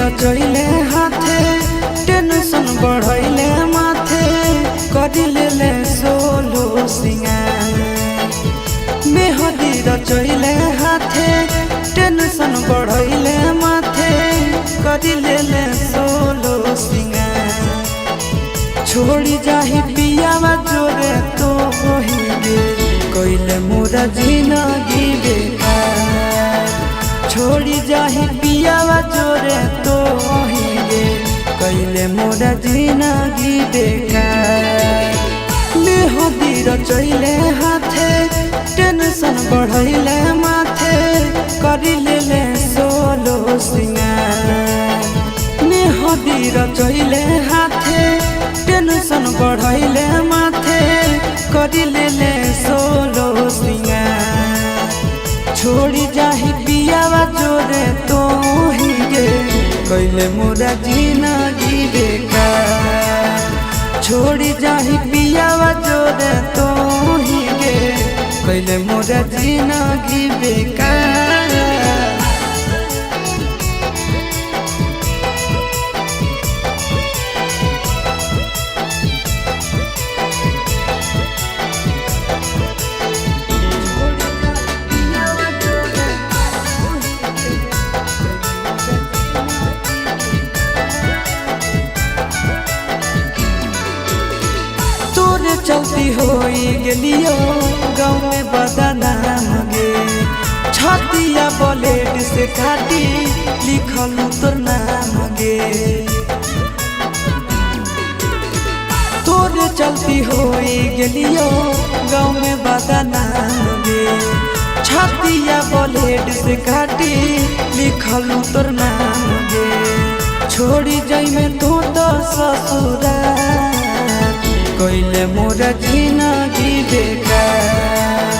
रचैले हाथे टेंशन बढ़ैले माथे करिले सोलो सिंगार मेहदी रचैले हाथे टेंशन बढ़ैले माथे करिले सोलो सिंगार छोड़ी जाही पियावा जोरे तो होइगे कइले मोरा जिंदगी बेकार छोड़ी जाही पियावा जोरे तो होइगे कइले मोरा जिंदगी बेकार मेहदी रचैले हाथे टेंशन बढ़ैले माथे करिले सोलो सिंगार मेहदी रचैले हाथे टेंशन बढ़ैले माथे करिले सोलो सिंगार छोड़ी जाही पियावा जोरे तो हिगे कइले मोरा जिंदगी बेकार छोड़ी जाही पियावा जोरे तो हिगे कइले मोरा जिंदगी बेकार चलती होई गेलियो गाँव में बदनाम गे छतिया ब्लेड से काटी लिखल तोर नाम गे तोरे चलती होई गेलियो गाँव में बदनाम गे छतिया ब्लेड से काटी लिखल तोर नाम गे छोड़ी जाई में तो ससुराल कइले मोरा जिंदगी बेकार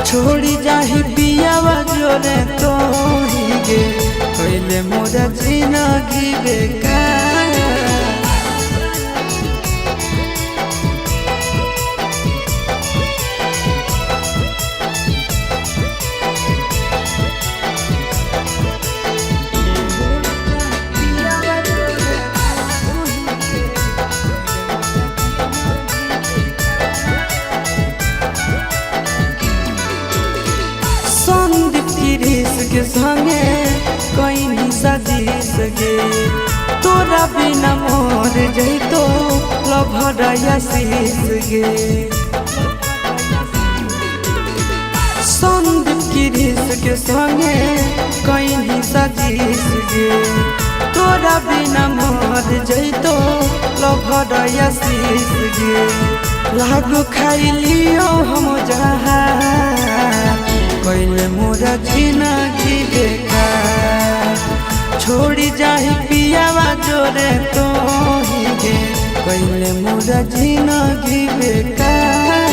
छोड़ी जाही पियावा जोरे तो हिगे कइले मोरा जिंदगी बेकार के संगे कहीं सजीस गे तोरा बिना मोर जैतो लभरया शीस गे संदीप गिरीश के संगे कहीं सजीस गे तोरा बिना मोर जैतो लभरया शीस गे लागो खाइलियो हम जहाँ कइले मोरा जिंदगी बेकार छोड़ी जाही पियावा जोरे तो हिगे कइले मोरा जिंदगी बेकार।